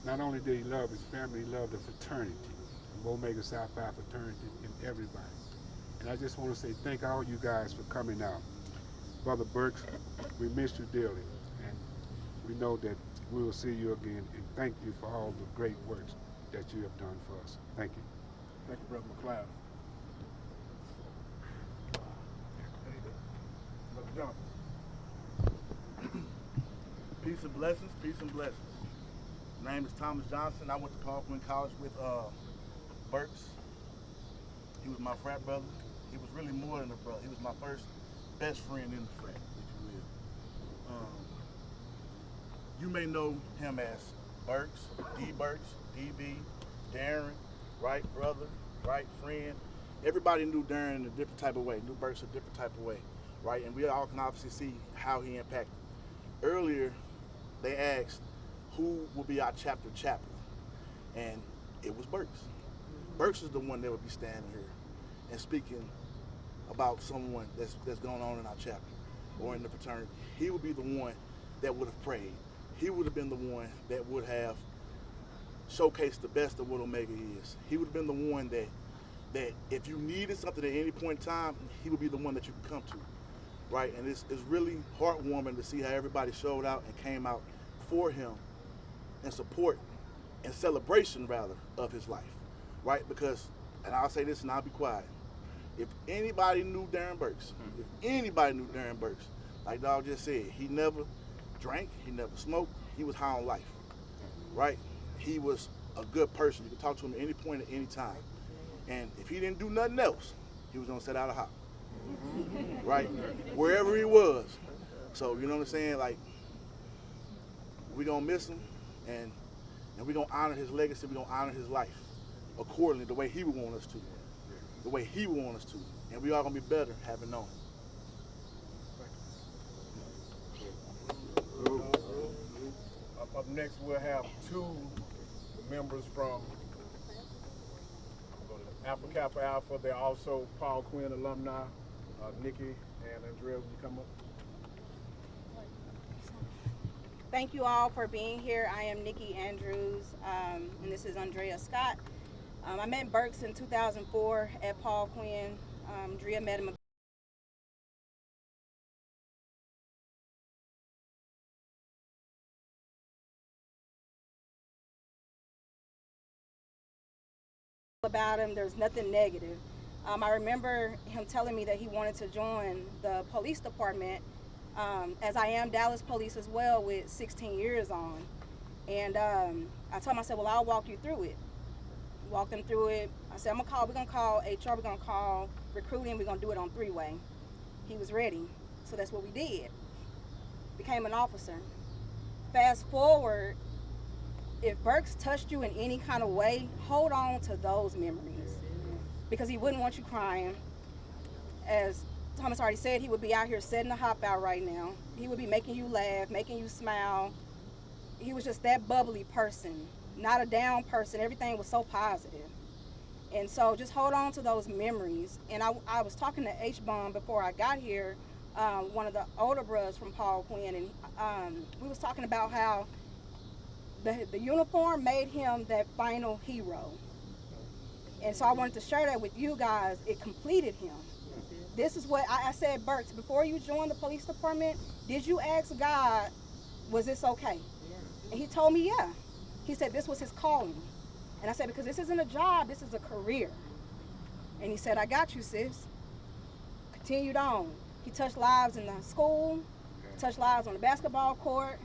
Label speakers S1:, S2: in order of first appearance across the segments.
S1: not only did he love his family, he loved the fraternity, the Omega Psi Phi fraternity, and everybody. And I just want to say thank all you guys for coming out. Brother Burks, we miss you dearly, and we know that we will see you again, and thank you for all the great works that you have done for us. Thank you.
S2: Thank you, Brother McLeod. Brother Johnson.
S3: Peace and blessings, peace and blessings. My name is Thomas Johnson. I went to Paul Quinn College with Burks. He was my frat brother. He was really more than a brother. He was my first best friend in the frat, if you will. You may know him as Burks, DB, Darron, right brother, right friend. Everybody knew Darron in a different type of way, knew Burks a different type of way, right? And we all can obviously see how he impacted. Earlier, they asked who will be our chapter chaplain, and it was Burks. Burks is the one that would be standing here and speaking about someone that's going on in our chapter or in the fraternity. He would be the one that would have prayed. He would have been the one that would have showcased the best of what Omega is. He would have been the one that if you needed something at any point in time, he would be the one that you could come to, right? And it's really heartwarming to see how everybody showed out and came out for him in support and celebration, rather, of his life, right? Because, and I'll say this and I'll be quiet, if anybody knew Darron Burks, like Dog just said, he never drank, he never smoked, he was high on life, right? He was a good person. You could talk to him at any point at any time. And if he didn't do nothing else, he was gonna set out a hop, right? Wherever he was. So, you know what I'm saying? Like, we gonna miss him, and we gonna honor his legacy, we gonna honor his life accordingly, the way he would want us to. And we all gonna be better having known him.
S2: Up next, we'll have two members from Alpha Kappa Alpha. They're also Paul Quinn alumni. Nikki and Andrea, will you come up?
S4: Thank you all for being here. I am Nikki Andrews, and this is Andrea Scott. I met Burks in 2004 at Paul Quinn. Drea met him about him. There's nothing negative. I remember him telling me that he wanted to join the police department, as I am Dallas Police as well with 16 years on. And I told him, I said, well, I'll walk you through it. Walked him through it. I said, we're gonna call HR, we're gonna call recruiting, we're gonna do it on three-way. He was ready, so that's what we did. Became an officer. Fast forward, if Burks touched you in any kind of way, hold on to those memories, because he wouldn't want you crying. As Thomas already said, he would be out here setting the hop out right now. He would be making you laugh, making you smile. He was just that bubbly person, not a down person. Everything was so positive. And so just hold on to those memories. And I was talking to H-Bomb before I got here, one of the older brothers from Paul Quinn, and we was talking about how the uniform made him that final hero. And so I wanted to share that with you guys. It completed him. This is what I said, Burks, before you joined the police department, did you ask God, was this okay? And he told me, yeah. He said this was his calling. And I said, because this isn't a job, this is a career. And he said, I got you, sis. Continued on. He touched lives in the school, touched lives on the basketball court.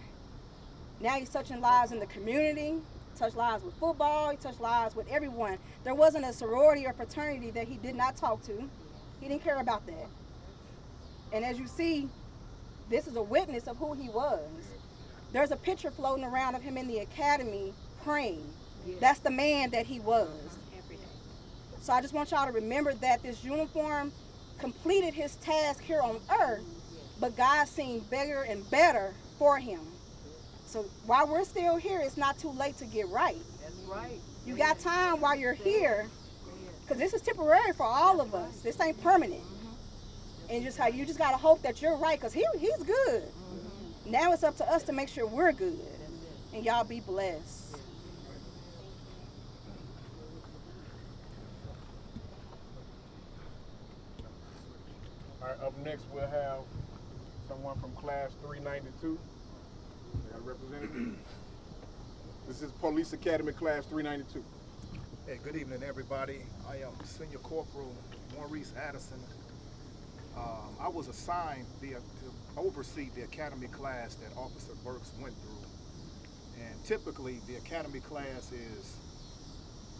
S4: Now he's touching lives in the community, touched lives with football, he touched lives with everyone. There wasn't a sorority or fraternity that he did not talk to. He didn't care about that. And as you see, this is a witness of who he was. There's a picture floating around of him in the academy praying. That's the man that he was. So I just want y'all to remember that this uniform completed his task here on earth, but God seen bigger and better for him. So while we're still here, it's not too late to get right.
S5: That's right.
S4: You got time while you're here, because this is temporary for all of us. This ain't permanent. And just how you just gotta hope that you're right, because he's good. Now it's up to us to make sure we're good. And y'all be blessed.
S2: All right, up next we'll have someone from class 392. They got a representative. This is Police Academy class 392.
S5: Hey, good evening, everybody. I am Senior Corporal Maurice Addison. I was assigned to oversee the academy class that Officer Burks went through. And typically, the academy class is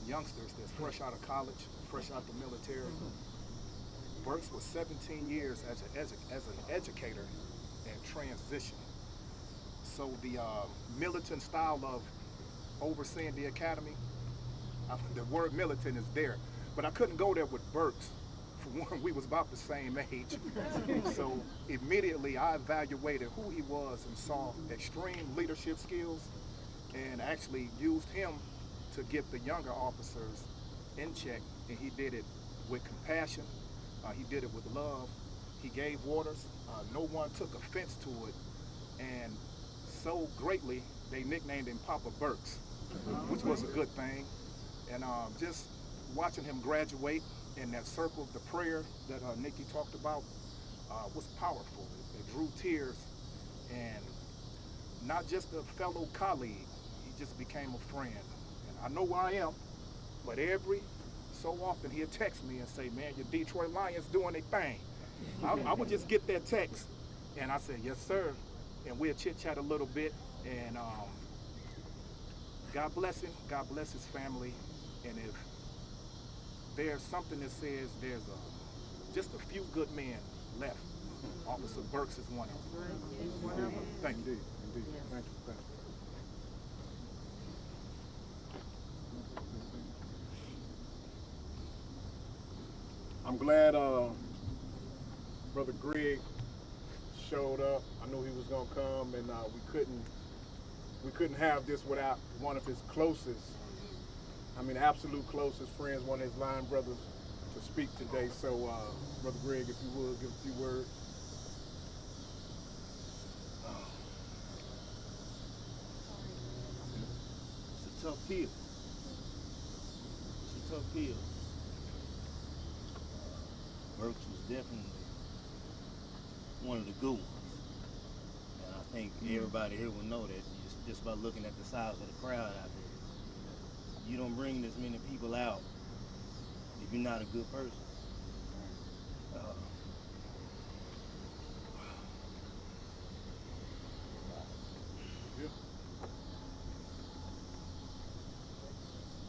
S5: youngsters that's fresh out of college, fresh out the military. Burks was 17 years as an educator and transition. So the militant style of overseeing the academy, the word militant is there, but I couldn't go there with Burks. For one, we was about the same age. So immediately I evaluated who he was and saw extreme leadership skills and actually used him to get the younger officers in check, and he did it with compassion. He did it with love. He gave orders. No one took offense to it, and so greatly they nicknamed him Papa Burks, which was a good thing. And just watching him graduate in that circle of the prayer that Nikki talked about was powerful. It drew tears, and not just a fellow colleague, he just became a friend. And I know where I am, but every so often he'd text me and say, man, your Detroit Lions doing their thing. I would just get that text, and I said, yes, sir. And we'll chit-chat a little bit, and God bless him, God bless his family. And if there's something that says there's just a few good men left, Officer Burks is one of them. Thank you.
S2: Indeed. Thank you. Thank you. I'm glad Brother Greg showed up. I knew he was gonna come, and we couldn't have this without one of his closest, absolute closest friends, one of his line brothers, to speak today. So, Brother Greg, if you would, give a few words.
S6: It's a tough pill. It's a tough pill. Burks was definitely one of the good ones. And I think everybody here will know that just by looking at the size of the crowd out there. You don't bring this many people out if you're not a good person.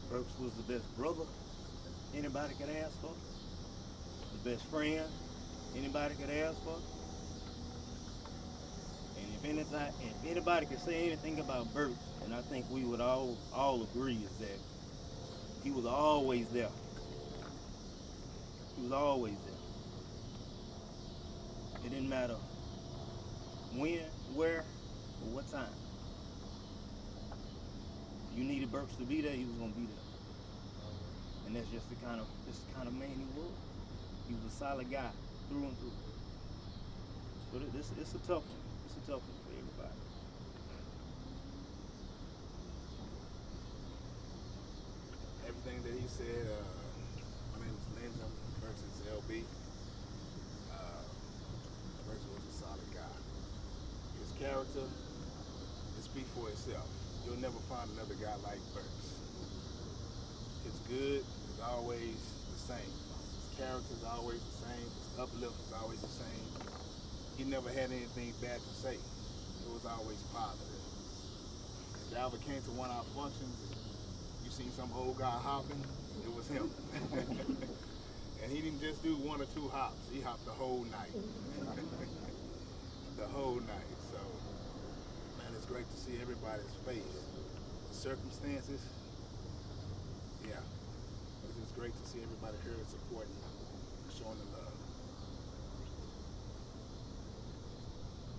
S6: Burks was the best brother anybody could ask for. The best friend anybody could ask for. And if anybody could say anything about Burks, and I think we would all agree, is that he was always there. He was always there. It didn't matter when, where, or what time. You needed Burks to be there, he was gonna be there. And that's just the kind of man he was. He was a solid guy through and through. So it's a tough one. It's a tough one for everybody.
S7: Everything that he said, my name is Lindsay, Burks is LB. Burks was a solid guy. His character, it speaks for itself. You'll never find another guy like Burks. His good is always the same. His character is always the same. His uplift is always the same. He never had anything bad to say. It was always positive. If you ever came to one of our functions, you seen some old guy hopping, it was him. And he didn't just do one or two hops. He hopped the whole night. The whole night. So, man, it's great to see everybody's face. The circumstances, yeah. It's just great to see everybody here supporting, showing the love.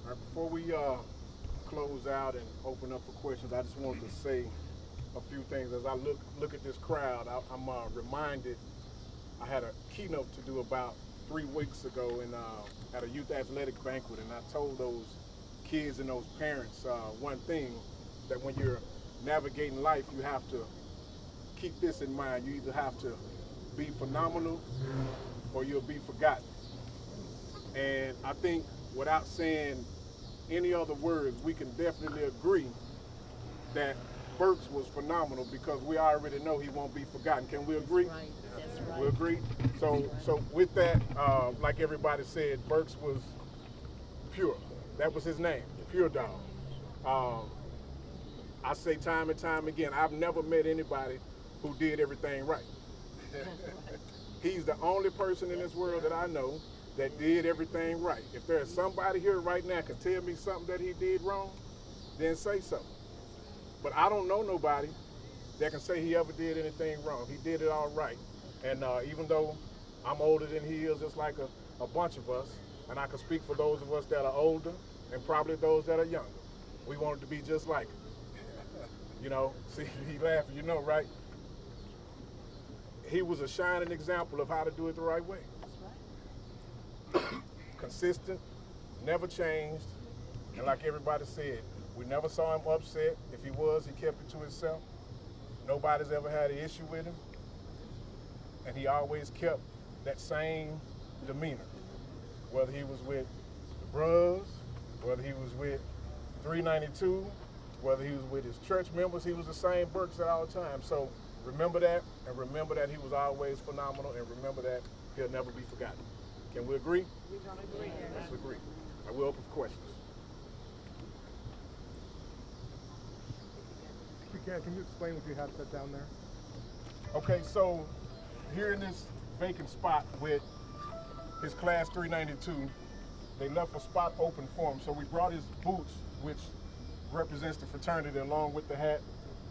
S2: All right, before we close out and open up for questions, I just wanted to say a few things. As I look at this crowd, I'm reminded I had a keynote to do about 3 weeks ago at a youth athletic banquet, and I told those kids and those parents one thing, that when you're navigating life, you have to keep this in mind. You either have to be phenomenal or you'll be forgotten. And I think without saying any other words, we can definitely agree that Burks was phenomenal because we already know he won't be forgotten. Can we agree?
S8: That's right. That's right.
S2: We agree? So with that, like everybody said, Burks was pure. That was his name, Pure Dog. I say time and time again, I've never met anybody who did everything right. He's the only person in this world that I know that did everything right. If there's somebody here right now can tell me something that he did wrong, then say something. But I don't know nobody that can say he ever did anything wrong. He did it all right. And even though I'm older than he is, just like a bunch of us, and I can speak for those of us that are older and probably those that are younger, we wanted to be just like him. You know, see, he laughing, you know, right? He was a shining example of how to do it the right way. Consistent, never changed, and like everybody said, we never saw him upset. If he was, he kept it to himself. Nobody's ever had an issue with him, and he always kept that same demeanor. Whether he was with the Bros, whether he was with 392, whether he was with his church members, he was the same Burks at all times. So remember that, and remember that he was always phenomenal, and remember that he'll never be forgotten. Can we agree?
S8: We're gonna agree.
S2: Let's agree. I will open for questions.
S5: Can you explain what you have set down there?
S2: Okay, so here in this vacant spot with his class 392, they left a spot open for him. So we brought his boots, which represents the fraternity, along with the hat,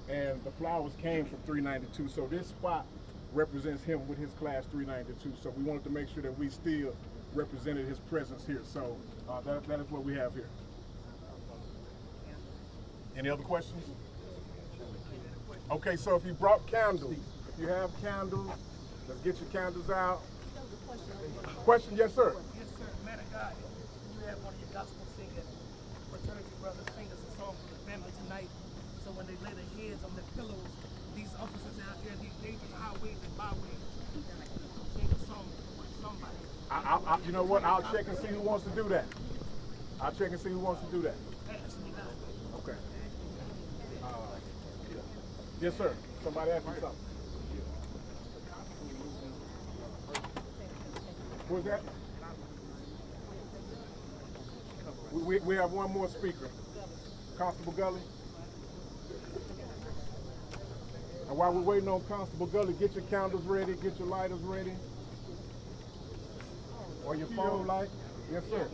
S2: and the flowers came from 392. So this spot represents him with his class 392. So we wanted to make sure that we still represented his presence here. So that is what we have here. Any other questions? Okay, so if you brought candles, if you have candles, let's get your candles out. Question, yes, sir.
S9: Yes, sir. Man of God, you had one of your gospel singing fraternity brothers sing us a song for the family tonight. So when they lay their heads on their pillows, these officers out here, these dangerous highways and byways, sing a song for somebody.
S2: You know what? I'll check and see who wants to do that. I'll check and see who wants to do that. Okay. Yes, sir. Somebody asked me something. Who's that? We have one more speaker. Constable Gully. And while we're waiting on Constable Gully, get your candles ready, get your lighters ready. Or your phone light. Yes, sir.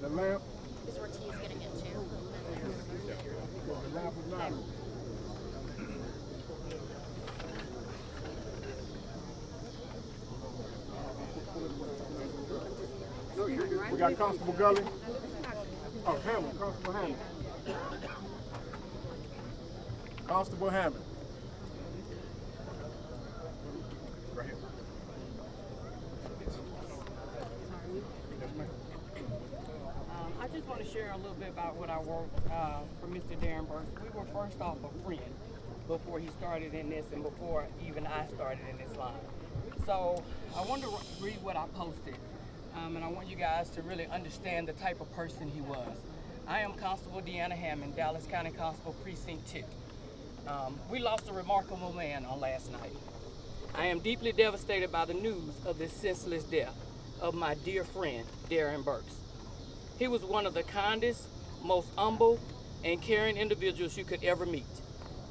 S2: The lamp.
S8: Is Ortiz getting it too?
S2: The lamp is not. We got Constable Gully. Oh, Hammond, Constable Hammond. Constable Hammond. Right here.
S10: I just want to share a little bit about what I worked for Mr. Darron Burks. We were first off a friend before he started in this and before even I started in this line. So I want to read what I posted. And I want you guys to really understand the type of person he was. I am Constable Deanna Hammond, Dallas County Constable Precinct 2. We lost a remarkable man on last night. I am deeply devastated by the news of the senseless death of my dear friend, Darron Burks. He was one of the kindest, most humble, and caring individuals you could ever meet.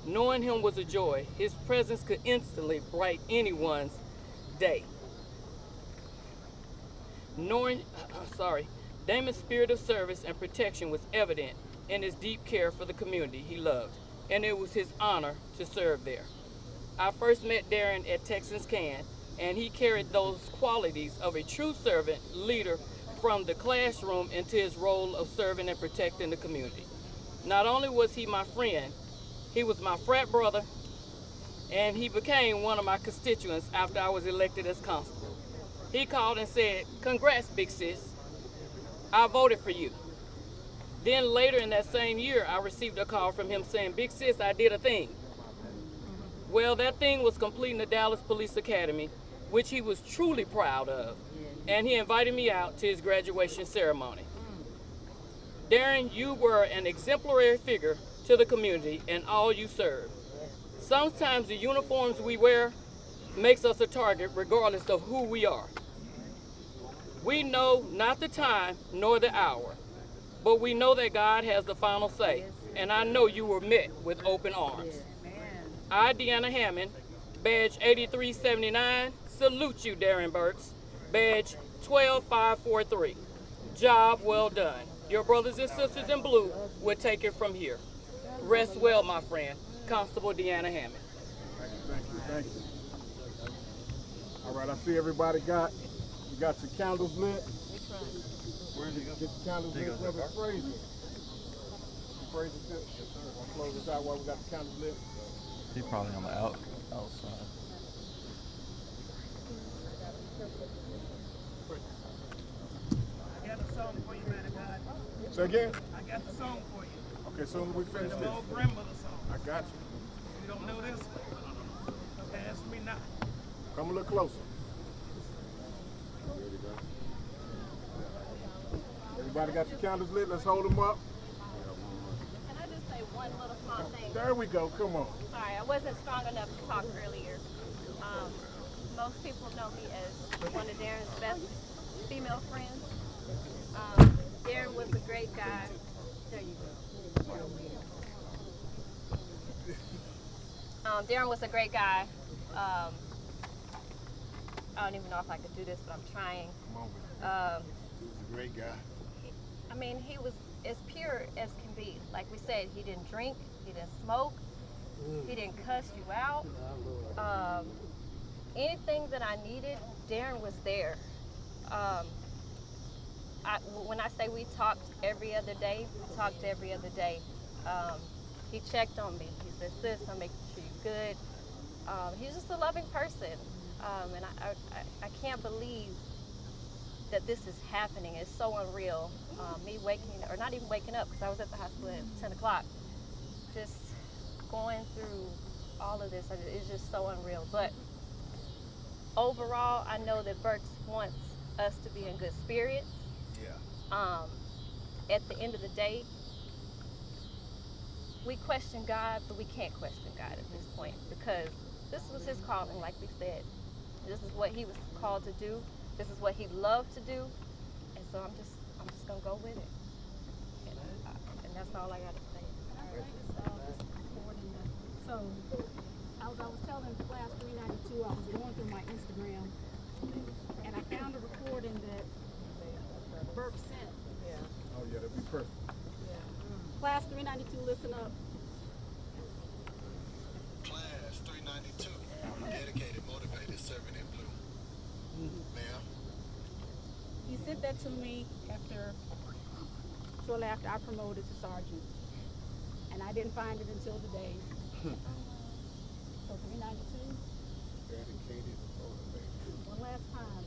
S10: Knowing him was a joy. His presence could instantly brighten anyone's day. Damon's spirit of service and protection was evident in his deep care for the community he loved, and it was his honor to serve there. I first met Darron at Texans Can, and he carried those qualities of a true servant leader from the classroom into his role of serving and protecting the community. Not only was he my friend, he was my frat brother, and he became one of my constituents after I was elected as constable. He called and said, "Congrats, big sis. I voted for you." Then later in that same year, I received a call from him saying, "Big sis, I did a thing." Well, that thing was completing the Dallas Police Academy, which he was truly proud of. and he invited me out to his graduation ceremony. Darron, you were an exemplary figure to the community and all you serve. Sometimes the uniforms we wear makes us a target regardless of who we are. We know not the time nor the hour, but we know that God has the final say, and I know you were met with open arms. I, Deanna Hammond, badge 8379, salute you, Darron Burks, badge 12543. Job well done. Your brothers and sisters in blue will take it from here. Rest well, my friend. Constable Deanna Hammond.
S2: Thank you. All right, I see everybody got your candles lit. Where did you get the candles lit, Brother Fraser? Fraser, want to close this out while we got the candles lit?
S11: He probably on the outside.
S9: I got a song for you, man of God.
S2: Say again?
S9: I got the song for you.
S2: Okay, as soon as we finish
S9: The
S2: this.
S9: old grandmother song.
S2: I got you.
S9: You don't know this? Pass me not.
S2: Come a little closer. Everybody got your candles lit? Let's hold them up.
S8: Can I just say one little small thing?
S2: There we go. Come on.
S8: Sorry, I wasn't strong enough to talk earlier. Most people know me as one of Darren's best female friends. Darron was a great guy. There you go. Darron was a great guy. I don't even know if I could do this, but I'm trying.
S2: Come on with it.
S7: He was a great guy.
S8: I mean, he was as pure as can be. Like we said, he didn't drink, he didn't smoke, he didn't cuss you out. Anything that I needed, Darron was there. When I say we talked every other day, we talked every other day. He checked on me. He said, "Sis, I'm making sure you're good." He's just a loving person. And I can't believe that this is happening. It's so unreal. Me not even waking up, because I was at the hospital at 10 o'clock. Just going through all of this, it's just so unreal. But overall, I know that Burks wants us to be in good spirits.
S7: Yeah.
S8: At the end of the day, we question God, but we can't question God at this point, because this was his calling, like we said. This is what he was called to do. This is what he loved to do. And so I'm just gonna go with it. And that's all I gotta say.
S12: So, I was telling class 392, I was going through my Instagram, and I found a recording that Burks sent.
S2: Oh yeah, that'd be perfect.
S12: Class 392, listen up.
S13: Class 392, dedicated, motivated, serving in blue. Ma'am?
S12: He sent that to me shortly after I promoted to sergeant. And I didn't find it until today. So 392.
S2: Dedicated, motivated.
S12: One last time.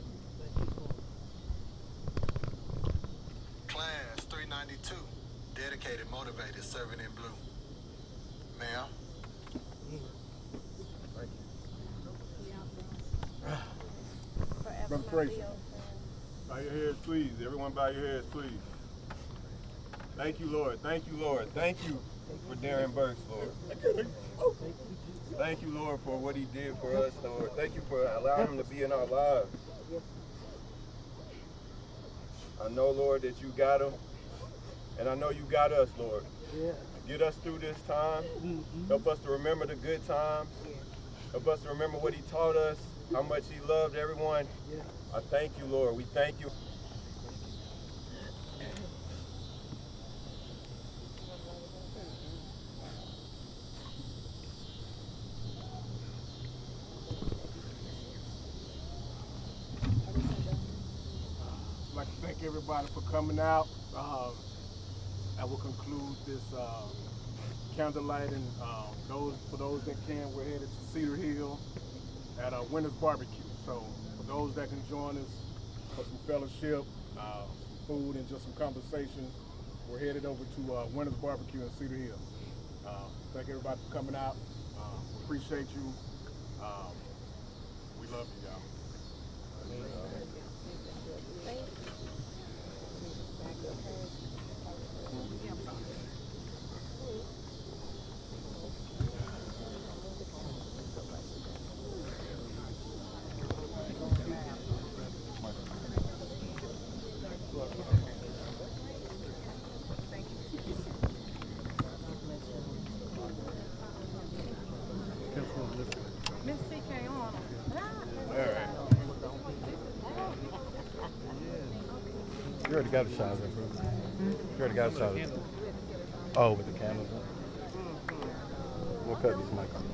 S13: Class 392, dedicated, motivated, serving in blue. Ma'am?
S2: Thank you.
S8: Forever
S2: Brother
S8: my
S2: Fraser.
S8: Leo.
S2: Bow your heads, please. Everyone bow your heads, please. Thank you, Lord. Thank you, Lord. Thank you for Darron Burks, Lord. Thank you, Lord, for what he did for us, Lord. Thank you for allowing him to be in our lives. I know, Lord, that you got him, and I know you got us, Lord. Get us through this time. Help us to remember the good times. Help us to remember what he taught us, how much he loved everyone. I thank you, Lord. We thank you. I'd like to thank everybody for coming out. I will conclude this candlelight, and for those that can, we're headed to Cedar Hill at Winter's Barbecue. So for those that can join us for some fellowship, some food, and just some conversation, we're headed over to Winter's Barbecue in Cedar Hill. Thank everybody for coming out. We appreciate you. We love you, y'all.
S10: Miss CK on.
S11: You already got a shot of it, bro. You already got a shot of it. Oh, with the candles. We'll cut this mic off.